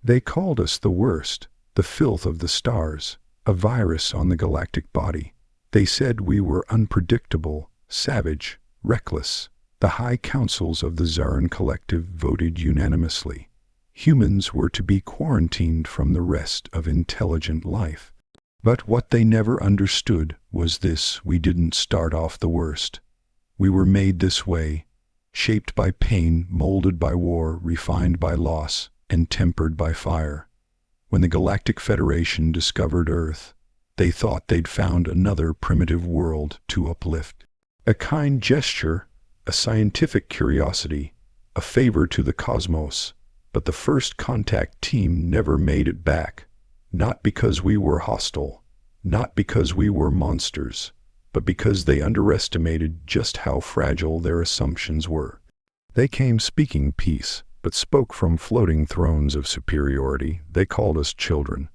They called us the worst, the filth of the stars, a virus on the galactic body. They said we were unpredictable, savage, reckless. The high councils of the Zaran Collective voted unanimously. Humans were to be quarantined from the rest of intelligent life. But what they never understood was this: we didn't start off the worst. We were made this way, shaped by pain, molded by war, refined by loss, and tempered by fire. When the Galactic Federation discovered Earth, they thought they'd found another primitive world to uplift. A kind gesture, a scientific curiosity, a favor to the cosmos. But the first contact team never made it back. Not because we were hostile, not because we were monsters, but because they underestimated just how fragile their assumptions were. They came speaking peace, but spoke from floating thrones of superiority. They called us children.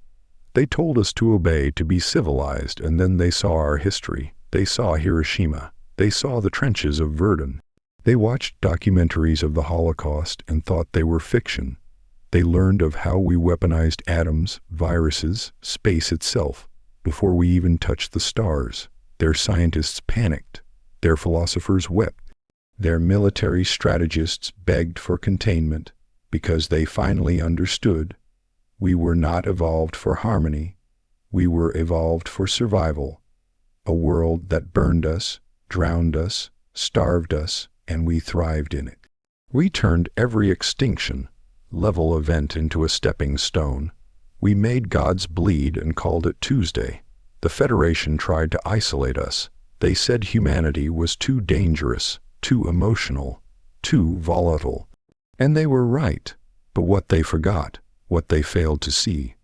They told us to obey, to be civilized, and then they saw our history. They saw Hiroshima. They saw the trenches of Verdun. They watched documentaries of the Holocaust and thought they were fiction. They learned of how we weaponized atoms, viruses, space itself, before we even touched the stars. Their scientists panicked. Their philosophers wept. Their military strategists begged for containment, because they finally understood. We were not evolved for harmony. We were evolved for survival. A world that burned us, drowned us, starved us, and we thrived in it. We turned every extinction level event into a stepping stone. We made gods bleed and called it Tuesday. The Federation tried to isolate us. They said humanity was too dangerous, too emotional, too volatile. And they were right. But what they forgot, what they failed to see,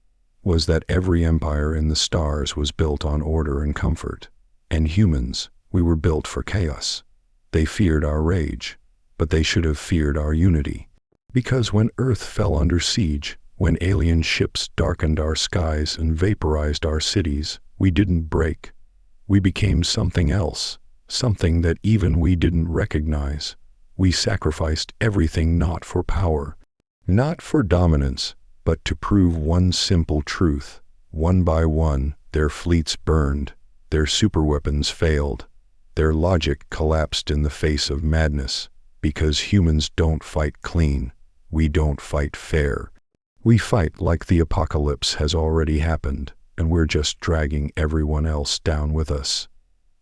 was that every empire in the stars was built on order and comfort. And humans, we were built for chaos. They feared our rage, but they should have feared our unity. Because when Earth fell under siege, when alien ships darkened our skies and vaporized our cities, we didn't break. We became something else, something that even we didn't recognize. We sacrificed everything, not for power, not for dominance, but to prove one simple truth. One by one, their fleets burned, their superweapons failed. Their logic collapsed in the face of madness, because humans don't fight clean. We don't fight fair. We fight like the apocalypse has already happened, and we're just dragging everyone else down with us.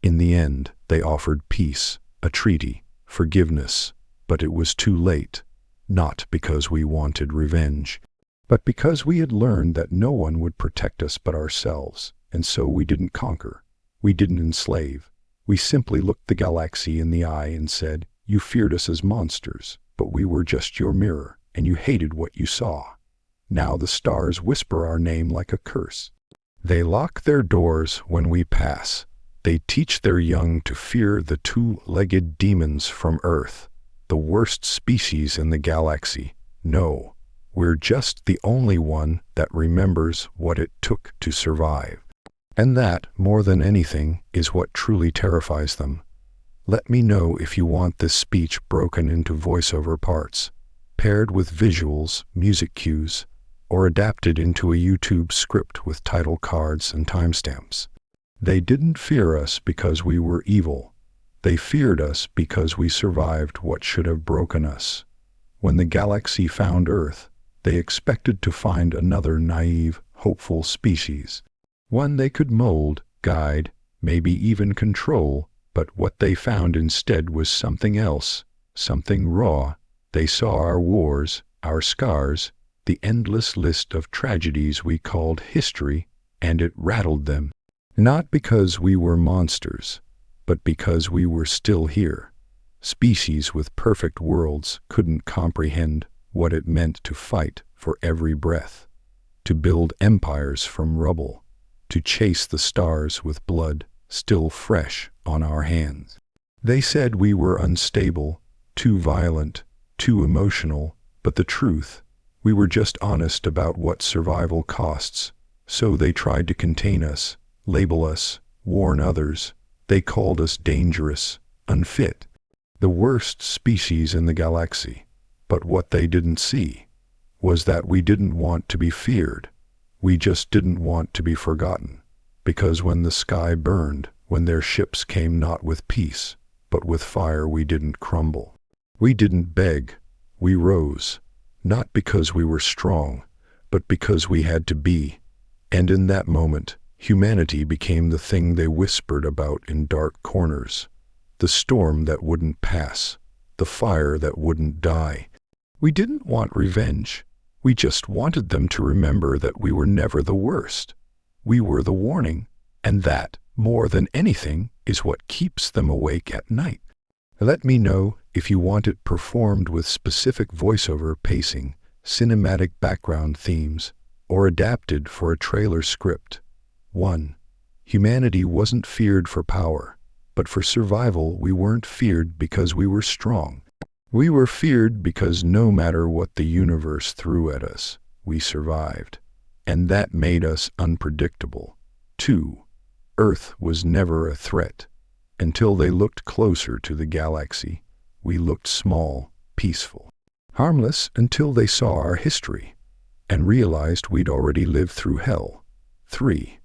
In the end, they offered peace, a treaty, forgiveness, but it was too late. Not because we wanted revenge, but because we had learned that no one would protect us but ourselves, and so we didn't conquer. We didn't enslave. We simply looked the galaxy in the eye and said, "You feared us as monsters, but we were just your mirror, and you hated what you saw. Now the stars whisper our name like a curse. They lock their doors when we pass. They teach their young to fear the two-legged demons from Earth, the worst species in the galaxy. No, we're just the only one that remembers what it took to survive." And that, more than anything, is what truly terrifies them. Let me know if you want this speech broken into voiceover parts, paired with visuals, music cues, or adapted into a YouTube script with title cards and timestamps. They didn't fear us because we were evil. They feared us because we survived what should have broken us. When the galaxy found Earth, they expected to find another naive, hopeful species. One they could mold, guide, maybe even control, but what they found instead was something else, something raw. They saw our wars, our scars, the endless list of tragedies we called history, and it rattled them. Not because we were monsters, but because we were still here. Species with perfect worlds couldn't comprehend what it meant to fight for every breath, to build empires from rubble, to chase the stars with blood still fresh on our hands. They said we were unstable, too violent, too emotional, but the truth, we were just honest about what survival costs. So they tried to contain us, label us, warn others. They called us dangerous, unfit, the worst species in the galaxy. But what they didn't see was that we didn't want to be feared. We just didn't want to be forgotten. Because when the sky burned, when their ships came not with peace, but with fire, we didn't crumble. We didn't beg. We rose. Not because we were strong, but because we had to be. And in that moment, humanity became the thing they whispered about in dark corners. The storm that wouldn't pass. The fire that wouldn't die. We didn't want revenge. We just wanted them to remember that we were never the worst. We were the warning, and that, more than anything, is what keeps them awake at night. Let me know if you want it performed with specific voiceover pacing, cinematic background themes, or adapted for a trailer script. 1. Humanity wasn't feared for power, but for survival. We weren't feared because we were strong. We were feared because no matter what the universe threw at us, we survived. And that made us unpredictable. 2. Earth was never a threat. Until they looked closer to the galaxy, we looked small, peaceful, harmless, until they saw our history and realized we'd already lived through hell. 3.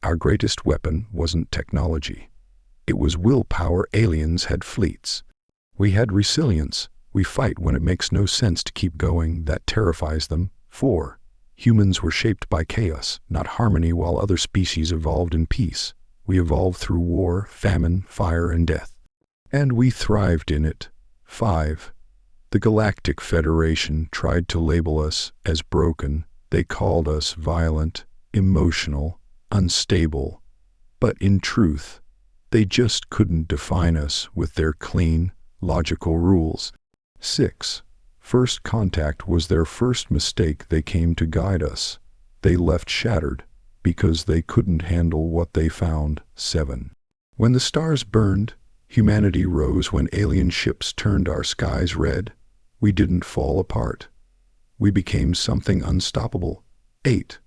Our greatest weapon wasn't technology. It was willpower. Aliens had fleets. We had resilience. We fight when it makes no sense to keep going. That terrifies them. 4. Humans were shaped by chaos, not harmony. While other species evolved in peace, we evolved through war, famine, fire, and death. And we thrived in it. 5. The Galactic Federation tried to label us as broken. They called us violent, emotional, unstable. But in truth, they just couldn't define us with their clean, logical rules. 6. First contact was their first mistake. They came to guide us. They left shattered because they couldn't handle what they found. 7. When the stars burned, humanity rose. When alien ships turned our skies red, we didn't fall apart. We became something unstoppable. 8.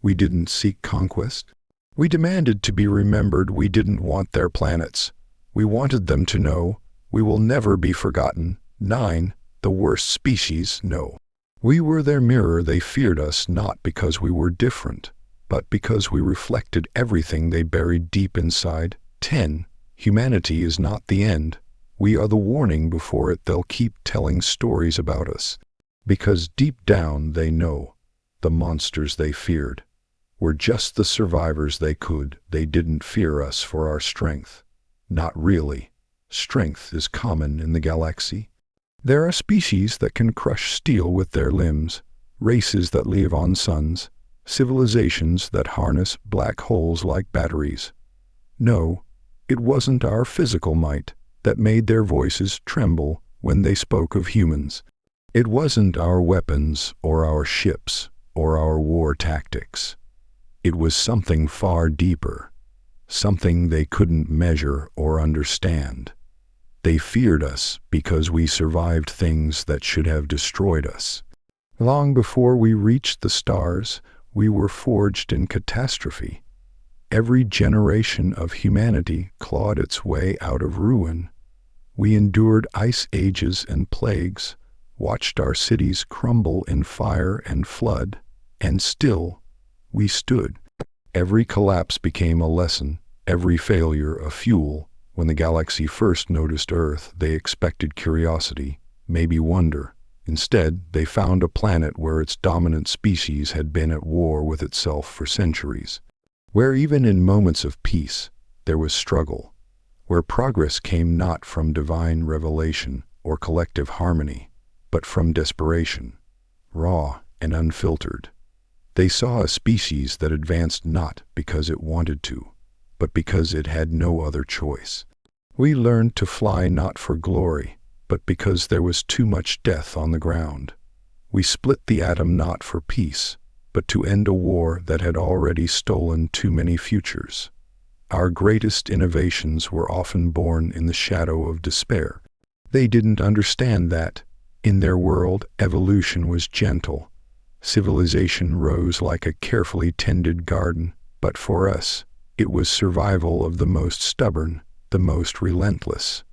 We didn't seek conquest. We demanded to be remembered. We didn't want their planets. We wanted them to know we will never be forgotten. 9. The worst species, no. We were their mirror. They feared us not because we were different, but because we reflected everything they buried deep inside. 10. Humanity is not the end. We are the warning before it. They'll keep telling stories about us, because deep down they know the monsters they feared were just the survivors they could. They didn't fear us for our strength. Not really. Strength is common in the galaxy. There are species that can crush steel with their limbs, races that live on suns, civilizations that harness black holes like batteries. No, it wasn't our physical might that made their voices tremble when they spoke of humans. It wasn't our weapons or our ships or our war tactics. It was something far deeper, something they couldn't measure or understand. They feared us because we survived things that should have destroyed us. Long before we reached the stars, we were forged in catastrophe. Every generation of humanity clawed its way out of ruin. We endured ice ages and plagues, watched our cities crumble in fire and flood, and still we stood. Every collapse became a lesson, every failure a fuel. When the galaxy first noticed Earth, they expected curiosity, maybe wonder. Instead, they found a planet where its dominant species had been at war with itself for centuries, where even in moments of peace, there was struggle, where progress came not from divine revelation or collective harmony, but from desperation, raw and unfiltered. They saw a species that advanced not because it wanted to, but because it had no other choice. We learned to fly not for glory, but because there was too much death on the ground. We split the atom not for peace, but to end a war that had already stolen too many futures. Our greatest innovations were often born in the shadow of despair. They didn't understand that, in their world, evolution was gentle. Civilization rose like a carefully tended garden, but for us, it was survival of the most stubborn, the most relentless,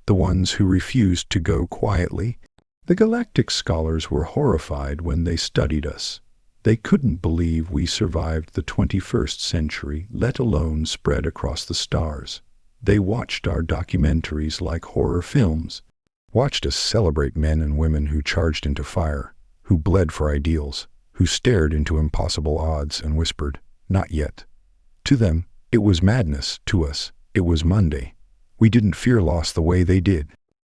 the ones who refused to go quietly. The Galactic scholars were horrified when they studied us. They couldn't believe we survived the 21st century, let alone spread across the stars. They watched our documentaries like horror films, watched us celebrate men and women who charged into fire, who bled for ideals, who stared into impossible odds and whispered, "Not yet." To them, it was madness. To us, it was Monday. We didn't fear loss the way they did,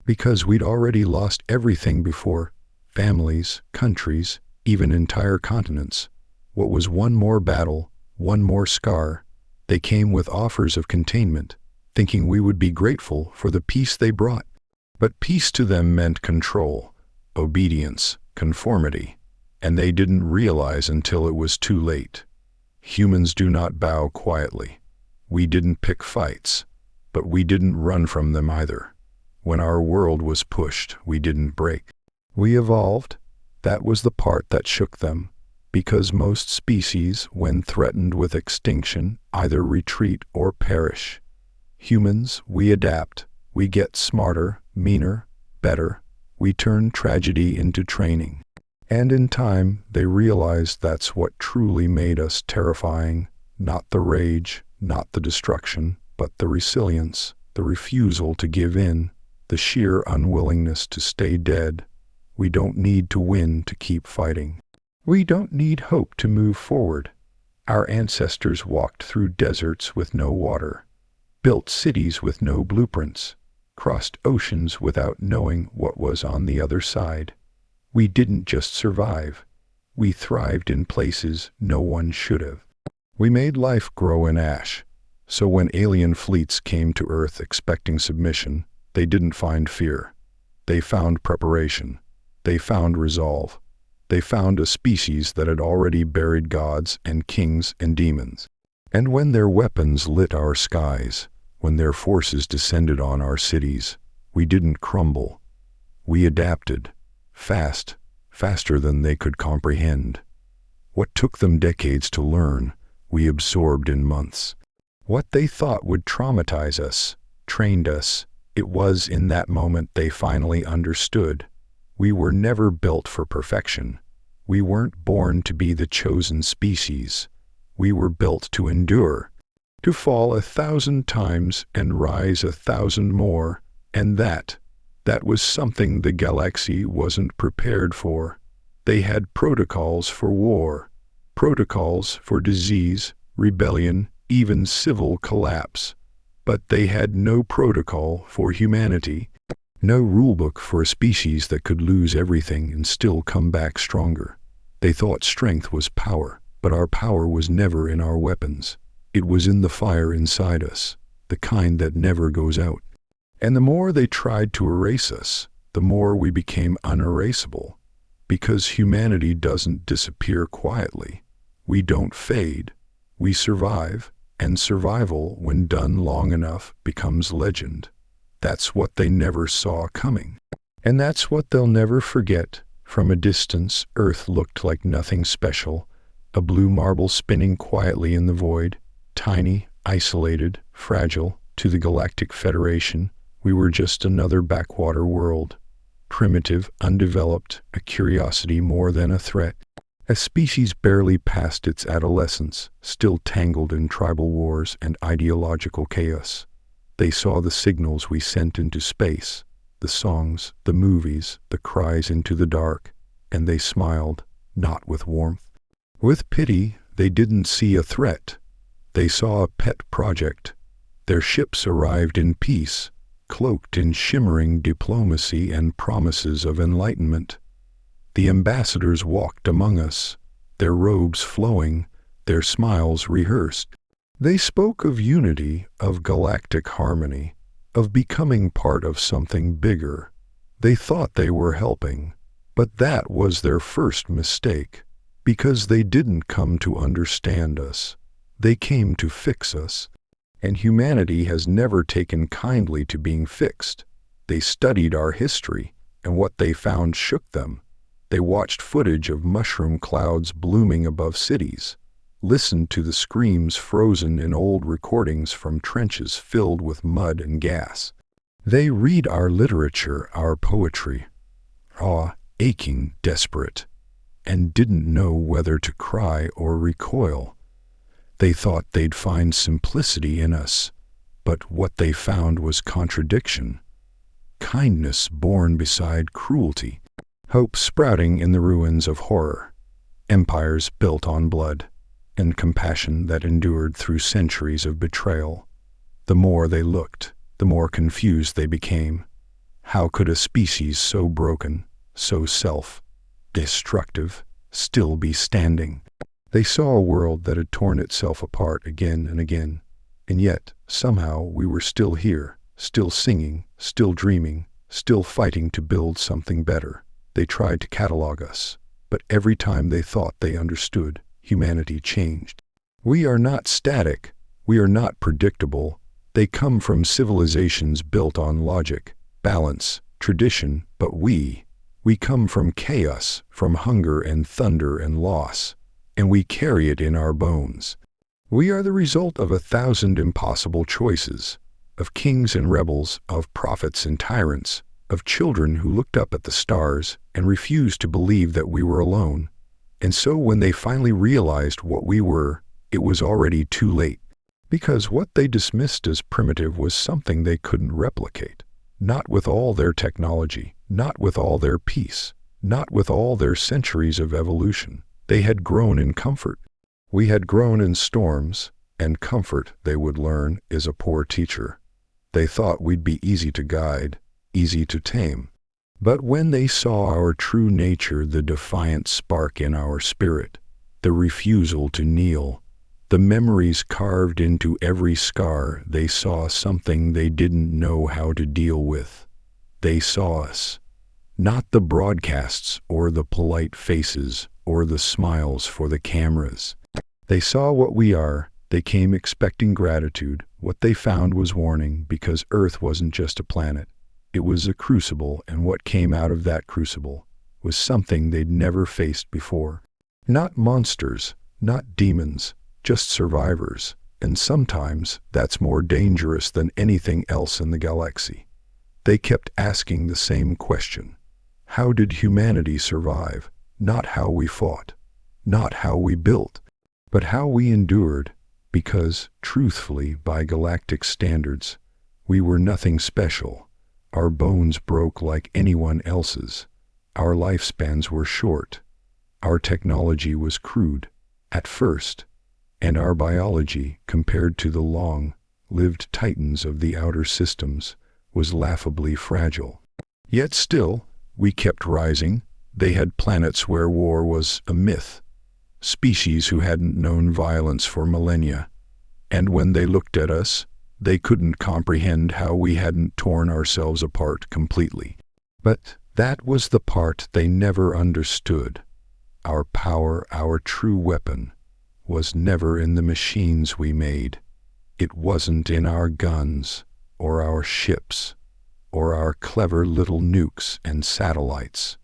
because we'd already lost everything before: families, countries, even entire continents. What was one more battle, one more scar? They came with offers of containment, thinking we would be grateful for the peace they brought. But peace to them meant control, obedience, conformity, and they didn't realize until it was too late. Humans do not bow quietly. We didn't pick fights, but we didn't run from them either. When our world was pushed, we didn't break. We evolved. That was the part that shook them, because most species, when threatened with extinction, either retreat or perish. Humans, we adapt. We get smarter, meaner, better. We turn tragedy into training. And in time, they realized that's what truly made us terrifying. Not the rage, not the destruction, but the resilience, the refusal to give in, the sheer unwillingness to stay dead. We don't need to win to keep fighting. We don't need hope to move forward. Our ancestors walked through deserts with no water, built cities with no blueprints, crossed oceans without knowing what was on the other side. We didn't just survive. We thrived in places no one should have. We made life grow in ash. So when alien fleets came to Earth expecting submission, they didn't find fear. They found preparation. They found resolve. They found a species that had already buried gods and kings and demons. And when their weapons lit our skies, when their forces descended on our cities, we didn't crumble. We adapted, faster than they could comprehend. What took them decades to learn, we absorbed in months. What they thought would traumatize us, trained us. It was in that moment they finally understood. We were never built for perfection. We weren't born to be the chosen species. We were built to endure, to fall 1,000 times and rise 1,000 more, and that was something the galaxy wasn't prepared for. They had protocols for war, protocols for disease, rebellion, even civil collapse. But they had no protocol for humanity, no rulebook for a species that could lose everything and still come back stronger. They thought strength was power, but our power was never in our weapons. It was in the fire inside us, the kind that never goes out. And the more they tried to erase us, the more we became unerasable. Because humanity doesn't disappear quietly. We don't fade. We survive. And survival, when done long enough, becomes legend. That's what they never saw coming. And that's what they'll never forget. From a distance, Earth looked like nothing special, a blue marble spinning quietly in the void, tiny, isolated, fragile. To the Galactic Federation, we were just another backwater world. Primitive, undeveloped, a curiosity more than a threat. A species barely past its adolescence, still tangled in tribal wars and ideological chaos. They saw the signals we sent into space, the songs, the movies, the cries into the dark, and they smiled, not with warmth. With pity. They didn't see a threat. They saw a pet project. Their ships arrived in peace, cloaked in shimmering diplomacy and promises of enlightenment. The ambassadors walked among us, their robes flowing, their smiles rehearsed. They spoke of unity, of galactic harmony, of becoming part of something bigger. They thought they were helping, but that was their first mistake, because they didn't come to understand us. They came to fix us. And humanity has never taken kindly to being fixed. They studied our history, and what they found shook them. They watched footage of mushroom clouds blooming above cities, listened to the screams frozen in old recordings from trenches filled with mud and gas. They read our literature, our poetry, raw, aching, desperate, and didn't know whether to cry or recoil. They thought they'd find simplicity in us, but what they found was contradiction. Kindness born beside cruelty, hope sprouting in the ruins of horror, empires built on blood, and compassion that endured through centuries of betrayal. The more they looked, the more confused they became. How could a species so broken, so self-destructive, still be standing? They saw a world that had torn itself apart again and again, and yet, somehow, we were still here, still singing, still dreaming, still fighting to build something better. They tried to catalog us, but every time they thought they understood, humanity changed. We are not static, we are not predictable. They come from civilizations built on logic, balance, tradition, but we come from chaos, from hunger and thunder and loss, and we carry it in our bones. We are the result of 1,000 impossible choices, of kings and rebels, of prophets and tyrants, of children who looked up at the stars and refused to believe that we were alone. And so when they finally realized what we were, it was already too late. Because what they dismissed as primitive was something they couldn't replicate. Not with all their technology, not with all their peace, not with all their centuries of evolution. They had grown in comfort. We had grown in storms, and comfort, they would learn, is a poor teacher. They thought we'd be easy to guide, easy to tame. But when they saw our true nature, the defiant spark in our spirit, the refusal to kneel, the memories carved into every scar, they saw something they didn't know how to deal with. They saw us. Not the broadcasts or the polite faces or the smiles for the cameras. They saw what we are. They came expecting gratitude. What they found was warning, because Earth wasn't just a planet. It was a crucible, and what came out of that crucible was something they'd never faced before. Not monsters, not demons, just survivors, and sometimes that's more dangerous than anything else in the galaxy. They kept asking the same question. How did humanity survive? Not how we fought, not how we built, but how we endured, because, truthfully, by galactic standards, we were nothing special. Our bones broke like anyone else's. Our lifespans were short. Our technology was crude, at first, and our biology, compared to the long-lived titans of the outer systems, was laughably fragile. Yet still, we kept rising. They had planets where war was a myth, species who hadn't known violence for millennia, and when they looked at us, they couldn't comprehend how we hadn't torn ourselves apart completely. But that was the part they never understood. Our power, our true weapon, was never in the machines we made. It wasn't in our guns, or our ships, or our clever little nukes and satellites.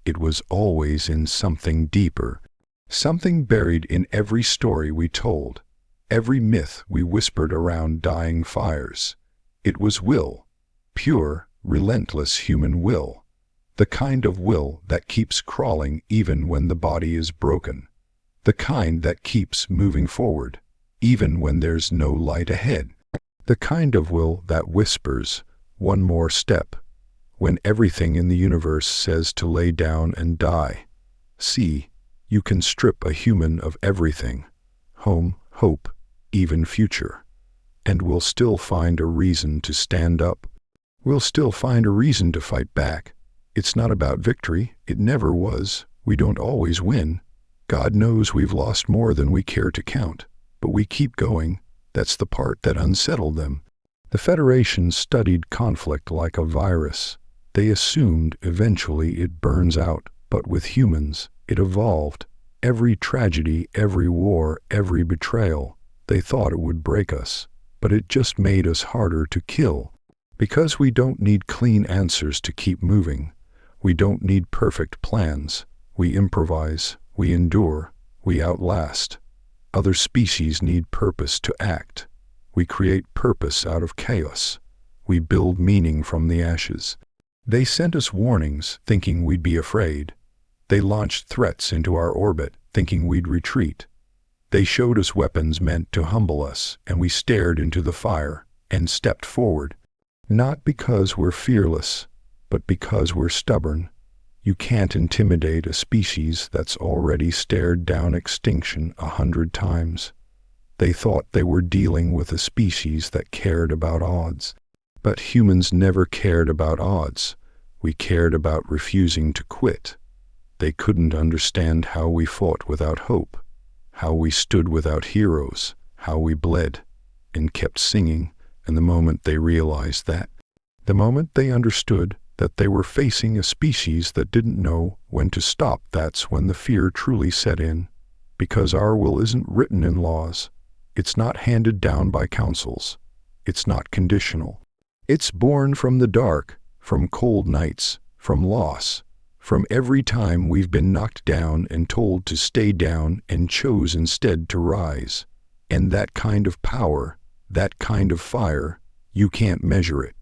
It was always in something deeper, something buried in every story we told, every myth we whispered around dying fires. It was will, pure, relentless human will, the kind of will that keeps crawling even when the body is broken, the kind that keeps moving forward, even when there's no light ahead, the kind of will that whispers, one more step, when everything in the universe says to lay down and die. See, you can strip a human of everything, home, hope, even future, and we'll still find a reason to stand up. We'll still find a reason to fight back. It's not about victory. It never was. We don't always win. God knows we've lost more than we care to count, but we keep going. That's the part that unsettled them. The Federation studied conflict like a virus. They assumed eventually it burns out, but with humans, it evolved. Every tragedy, every war, every betrayal, they thought it would break us, but it just made us harder to kill. Because we don't need clean answers to keep moving. We don't need perfect plans. We improvise, we endure, we outlast. Other species need purpose to act. We create purpose out of chaos. We build meaning from the ashes. They sent us warnings, thinking we'd be afraid. They launched threats into our orbit, thinking we'd retreat. They showed us weapons meant to humble us, and we stared into the fire and stepped forward. Not because we're fearless, but because we're stubborn. You can't intimidate a species that's already stared down extinction 100 times. They thought they were dealing with a species that cared about odds. But humans never cared about odds. We cared about refusing to quit. They couldn't understand how we fought without hope, how we stood without heroes, how we bled and kept singing, and the moment they realized that, the moment they understood that they were facing a species that didn't know when to stop, that's when the fear truly set in. Because our will isn't written in laws. It's not handed down by councils. It's not conditional. It's born from the dark, from cold nights, from loss, from every time we've been knocked down and told to stay down and chose instead to rise. And that kind of power, that kind of fire, you can't measure it.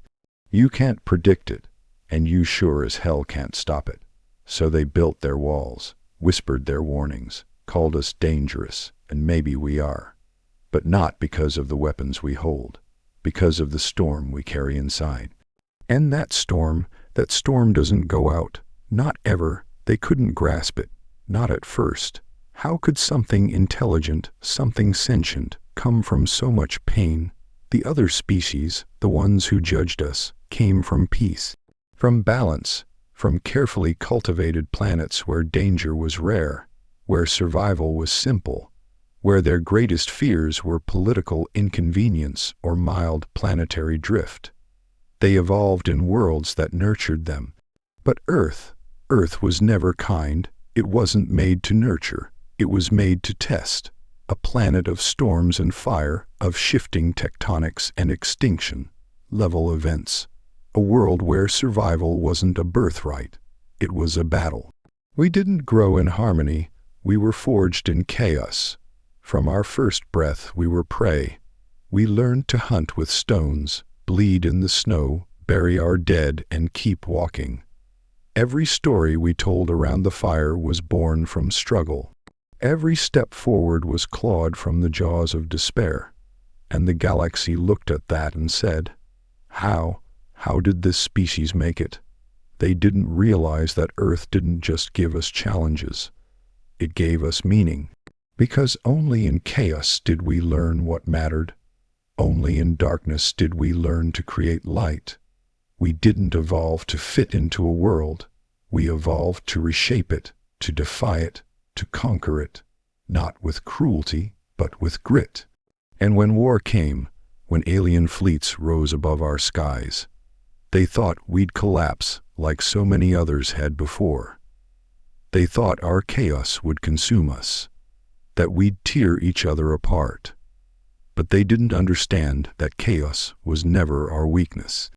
You can't predict it, and you sure as hell can't stop it. So they built their walls, whispered their warnings, called us dangerous, and maybe we are. But not because of the weapons we hold, because of the storm we carry inside. And that storm doesn't go out, not ever. They couldn't grasp it, not at first. How could something intelligent, something sentient, come from so much pain? The other species, the ones who judged us, came from peace, from balance, from carefully cultivated planets where danger was rare, where survival was simple, where their greatest fears were political inconvenience or mild planetary drift. They evolved in worlds that nurtured them. But Earth was never kind. It wasn't made to nurture. It was made to test. A planet of storms and fire, of shifting tectonics and extinction-level events. A world where survival wasn't a birthright. It was a battle. We didn't grow in harmony. We were forged in chaos. From our first breath we were prey. We learned to hunt with stones, bleed in the snow, bury our dead, and keep walking. Every story we told around the fire was born from struggle. Every step forward was clawed from the jaws of despair. And the galaxy looked at that and said, How did this species make it? They didn't realize that Earth didn't just give us challenges. It gave us meaning. Because only in chaos did we learn what mattered. Only in darkness did we learn to create light. We didn't evolve to fit into a world. We evolved to reshape it, to defy it, to conquer it, not with cruelty, but with grit. And when war came, when alien fleets rose above our skies, they thought we'd collapse like so many others had before. They thought our chaos would consume us, that we'd tear each other apart. But they didn't understand that chaos was never our weakness.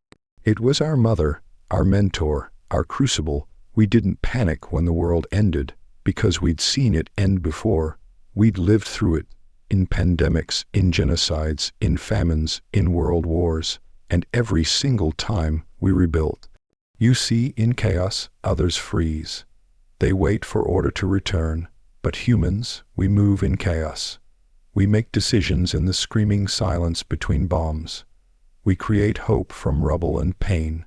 It was our mother, our mentor, our crucible. We didn't panic when the world ended, because we'd seen it end before. We'd lived through it, in pandemics, in genocides, in famines, in world wars, and every single time we rebuilt. You see, in chaos, others freeze. They wait for order to return. But humans, we move in chaos. We make decisions in the screaming silence between bombs. We create hope from rubble and pain.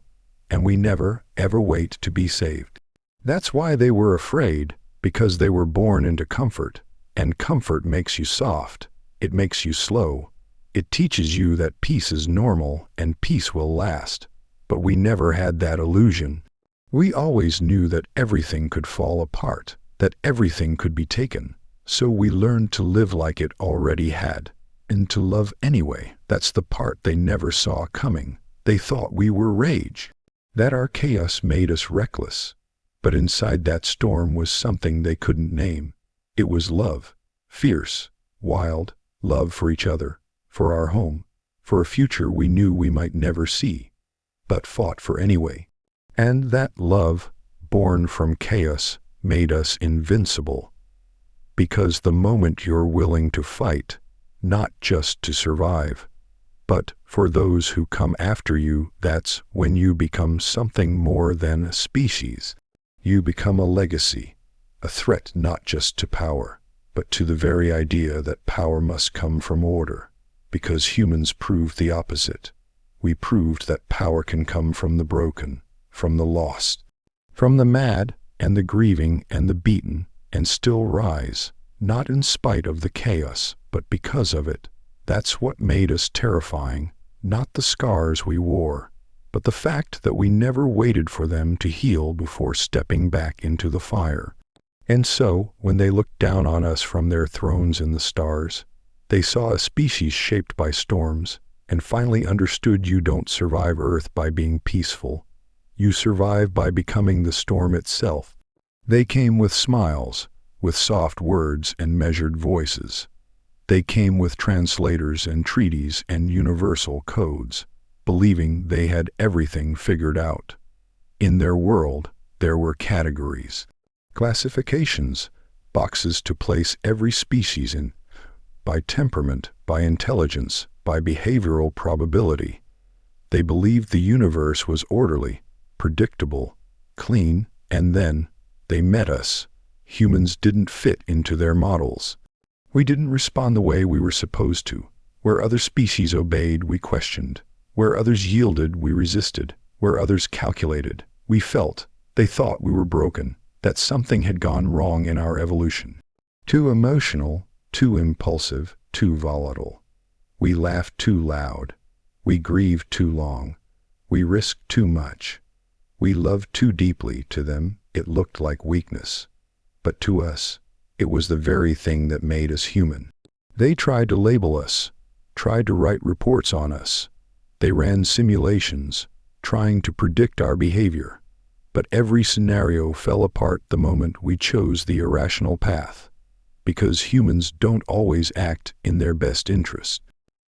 And we never, ever wait to be saved. That's why they were afraid, because they were born into comfort. And comfort makes you soft. It makes you slow. It teaches you that peace is normal and peace will last. But we never had that illusion. We always knew that everything could fall apart, that everything could be taken. So we learned to live like it already had, and to love anyway. That's the part they never saw coming. They thought we were rage, that our chaos made us reckless. But inside that storm was something they couldn't name. It was love, fierce, wild, love for each other, for our home, for a future we knew we might never see, but fought for anyway. And that love, born from chaos, made us invincible. Because the moment you're willing to fight, not just to survive, but For those who come after you, that's when you become something more than a species. You become a legacy, a threat not just to power, but to the very idea that power must come from order. Because humans proved the opposite. We proved that power can come from the broken, from the lost, from the mad and the grieving and the beaten, and still rise, not in spite of the chaos, but because of it. That's what made us terrifying, not the scars we wore, but the fact that we never waited for them to heal before stepping back into the fire. And so, when they looked down on us from their thrones in the stars, they saw a species shaped by storms, and finally understood you don't survive Earth by being peaceful. You survive by becoming the storm itself. They came with smiles, with soft words and measured voices. They came with translators and treaties and universal codes, believing they had everything figured out. In their world, there were categories, classifications, boxes to place every species in, by temperament, by intelligence, by behavioral probability. They believed the universe was orderly, predictable, clean, and then they met us. Humans didn't fit into their models. We didn't respond the way we were supposed to. Where other species obeyed, we questioned. Where others yielded, we resisted. Where others calculated, we felt. They thought we were broken, that something had gone wrong in our evolution. Too emotional, too impulsive, too volatile. We laughed too loud. We grieved too long. We risked too much. We loved too deeply. To them, it looked like weakness. But to us, it was the very thing that made us human. They tried to label us, tried to write reports on us. They ran simulations, trying to predict our behavior. But every scenario fell apart the moment we chose the irrational path. Because humans don't always act in their best interest.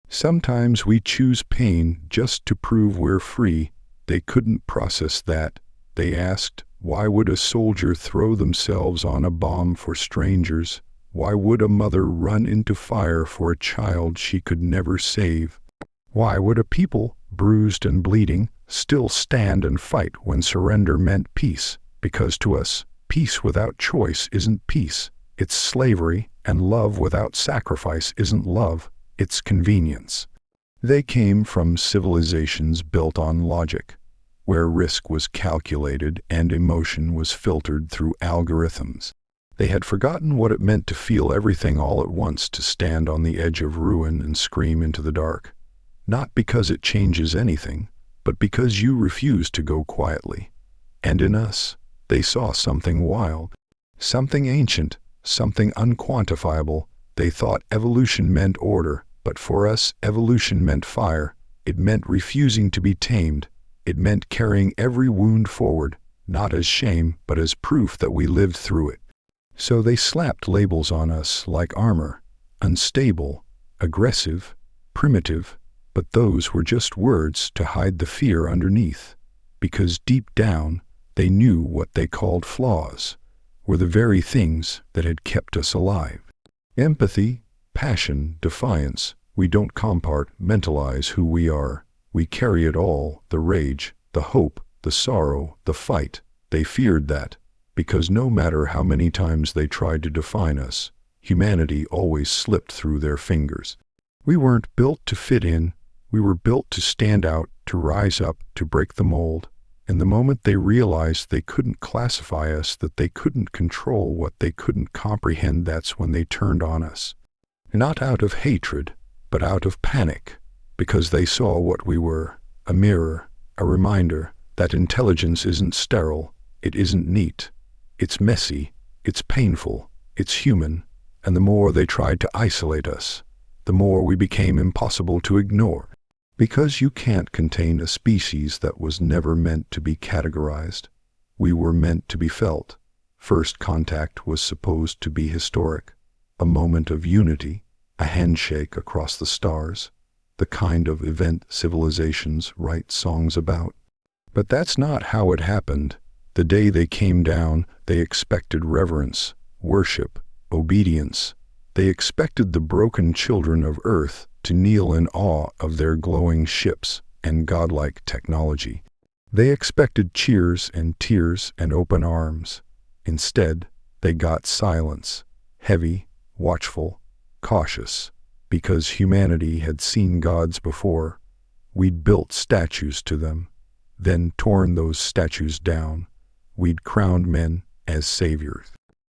Sometimes we choose pain just to prove we're free. They couldn't process that. They asked, why would a soldier throw themselves on a bomb for strangers? Why would a mother run into fire for a child she could never save? Why would a people, bruised and bleeding, still stand and fight when surrender meant peace? Because to us, peace without choice isn't peace. It's slavery, and love without sacrifice isn't love. It's convenience. They came from civilizations built on logic, where risk was calculated and emotion was filtered through algorithms. They had forgotten what it meant to feel everything all at once, to stand on the edge of ruin and scream into the dark. Not because it changes anything, but because you refuse to go quietly. And in us, they saw something wild, something ancient, something unquantifiable. They thought evolution meant order, but for us, evolution meant fire. It meant refusing to be tamed. It meant carrying every wound forward, not as shame, but as proof that we lived through it. So they slapped labels on us like armor, unstable, aggressive, primitive, but those were just words to hide the fear underneath, because deep down, they knew what they called flaws were the very things that had kept us alive. Empathy, passion, defiance, we don't compartmentalize who we are. We carry it all, the rage, the hope, the sorrow, the fight. They feared that, because no matter how many times they tried to define us, humanity always slipped through their fingers. We weren't built to fit in. We were built to stand out, to rise up, to break the mold. And the moment they realized they couldn't classify us, that they couldn't control what they couldn't comprehend, that's when they turned on us. Not out of hatred, but out of panic. Because they saw what we were, a mirror, a reminder that intelligence isn't sterile, it isn't neat, it's messy, it's painful, it's human, and the more they tried to isolate us, the more we became impossible to ignore. Because you can't contain a species that was never meant to be categorized. We were meant to be felt. First contact was supposed to be historic, a moment of unity, a handshake across the stars. The kind of event civilizations write songs about. But that's not how it happened. The day they came down, they expected reverence, worship, obedience. They expected the broken children of Earth to kneel in awe of their glowing ships and godlike technology. They expected cheers and tears and open arms. Instead, they got silence, heavy, watchful, cautious, because humanity had seen gods before. We'd built statues to them, then torn those statues down. We'd crowned men as saviors,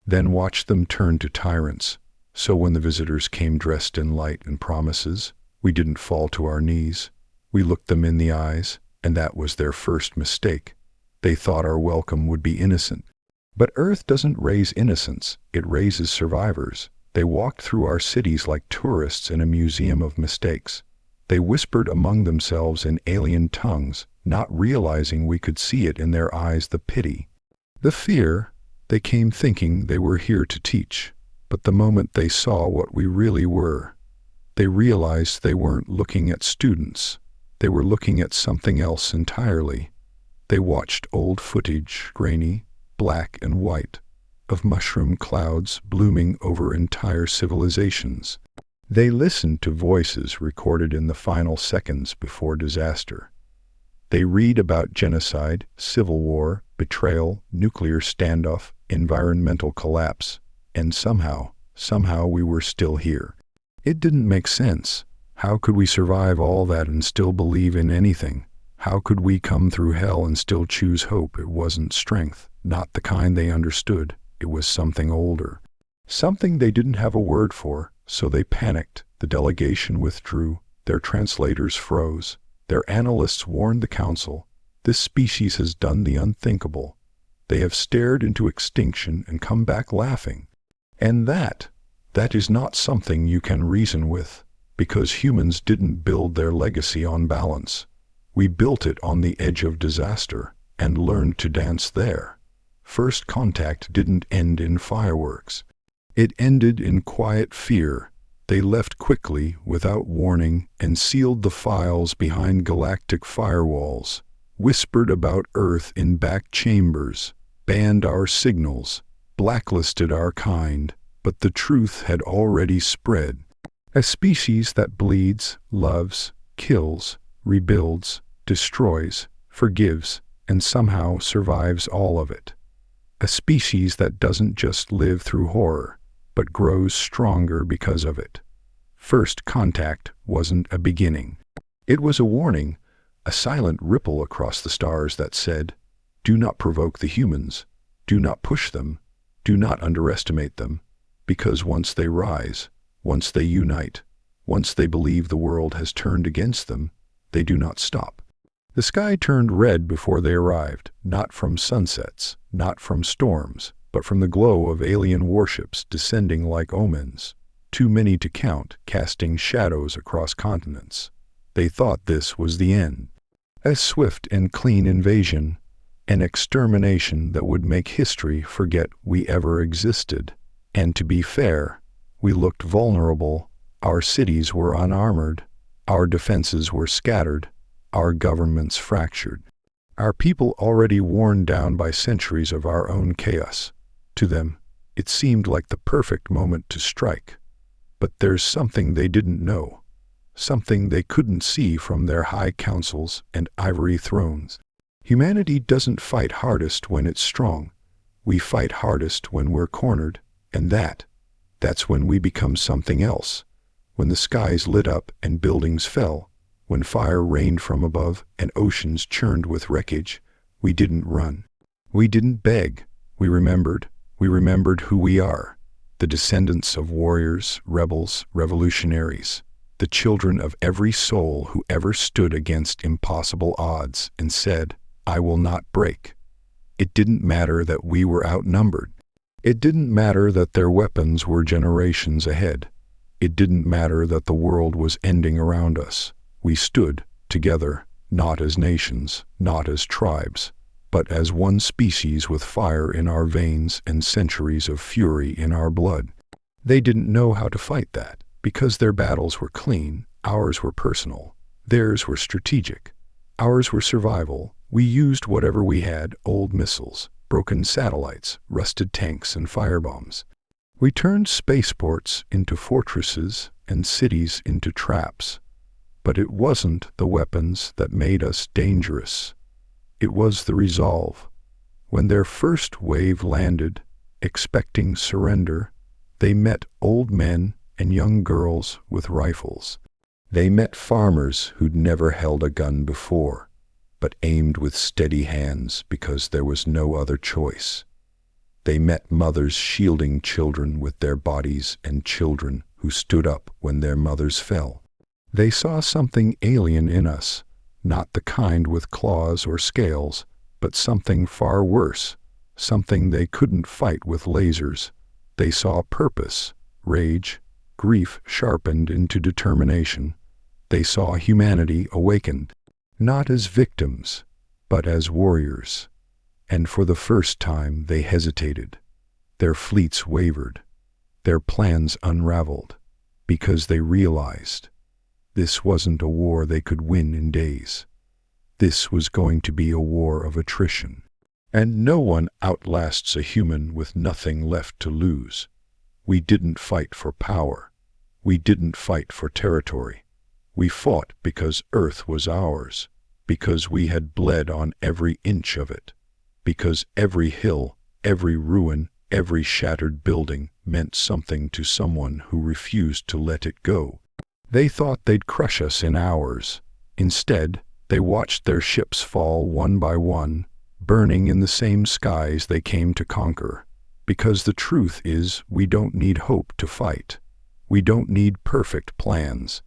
then watched them turn to tyrants. So when the visitors came dressed in light and promises, we didn't fall to our knees. We looked them in the eyes, and that was their first mistake. They thought our welcome would be innocent. But Earth doesn't raise innocence, it raises survivors. They walked through our cities like tourists in a museum of mistakes. They whispered among themselves in alien tongues, not realizing we could see it in their eyes, the pity, the fear. They came thinking they were here to teach, but the moment they saw what we really were, they realized they weren't looking at students. They were looking at something else entirely. They watched old footage, grainy, black and white, of mushroom clouds blooming over entire civilizations. They listened to voices recorded in the final seconds before disaster. They read about genocide, civil war, betrayal, nuclear standoff, environmental collapse, and somehow we were still here. It didn't make sense. How could we survive all that and still believe in anything? How could we come through hell and still choose hope? It wasn't strength, not the kind they understood. It was something older, something they didn't have a word for, so they panicked. The delegation withdrew, their translators froze, their analysts warned the council. This species has done the unthinkable. They have stared into extinction and come back laughing. And that is not something you can reason with, because humans didn't build their legacy on balance. We built it on the edge of disaster and learned to dance there. First contact didn't end in fireworks. It ended in quiet fear. They left quickly, without warning, and sealed the files behind galactic firewalls, whispered about Earth in back chambers, banned our signals, blacklisted our kind, but the truth had already spread. A species that bleeds, loves, kills, rebuilds, destroys, forgives, and somehow survives all of it. A species that doesn't just live through horror, but grows stronger because of it. First contact wasn't a beginning. It was a warning, a silent ripple across the stars that said, "Do not provoke the humans, do not push them, do not underestimate them, because once they rise, once they unite, once they believe the world has turned against them, they do not stop." The sky turned red before they arrived, not from sunsets, not from storms, but from the glow of alien warships descending like omens, too many to count, casting shadows across continents. They thought this was the end. A swift and clean invasion, an extermination that would make history forget we ever existed. And to be fair, we looked vulnerable. Our cities were unarmored, our defenses were scattered, our governments fractured, our people already worn down by centuries of our own chaos. To them, it seemed like the perfect moment to strike. But there's something they didn't know, something they couldn't see from their high councils and ivory thrones. Humanity doesn't fight hardest when it's strong. We fight hardest when we're cornered, and that's when we become something else. When the skies lit up and buildings fell, when fire rained from above and oceans churned with wreckage, we didn't run. We didn't beg. We remembered who we are. The descendants of warriors, rebels, revolutionaries. The children of every soul who ever stood against impossible odds and said, "I will not break." It didn't matter that we were outnumbered. It didn't matter that their weapons were generations ahead. It didn't matter that the world was ending around us. We stood together, not as nations, not as tribes, but as one species with fire in our veins and centuries of fury in our blood. They didn't know how to fight that, because their battles were clean, ours were personal, theirs were strategic, ours were survival. We used whatever we had, old missiles, broken satellites, rusted tanks and firebombs. We turned spaceports into fortresses and cities into traps. But it wasn't the weapons that made us dangerous. It was the resolve. When their first wave landed, expecting surrender, they met old men and young girls with rifles. They met farmers who'd never held a gun before, but aimed with steady hands because there was no other choice. They met mothers shielding children with their bodies and children who stood up when their mothers fell. They saw something alien in us, not the kind with claws or scales, but something far worse, something they couldn't fight with lasers. They saw purpose, rage, grief sharpened into determination. They saw humanity awakened, not as victims, but as warriors. And for the first time they hesitated. Their fleets wavered. Their plans unraveled, because they realized this wasn't a war they could win in days. This was going to be a war of attrition. And no one outlasts a human with nothing left to lose. We didn't fight for power. We didn't fight for territory. We fought because Earth was ours, because we had bled on every inch of it, because every hill, every ruin, every shattered building meant something to someone who refused to let it go. They thought they'd crush us in hours. Instead, they watched their ships fall one by one, burning in the same skies they came to conquer. Because the truth is, we don't need hope to fight. We don't need perfect plans.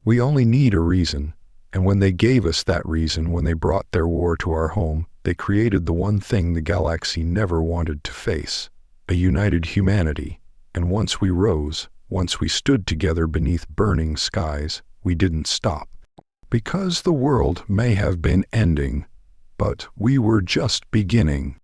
We only need a reason. And when they gave us that reason, when they brought their war to our home, they created the one thing the galaxy never wanted to face, a united humanity. And once we rose, once we stood together beneath burning skies, we didn't stop. Because the world may have been ending, but we were just beginning.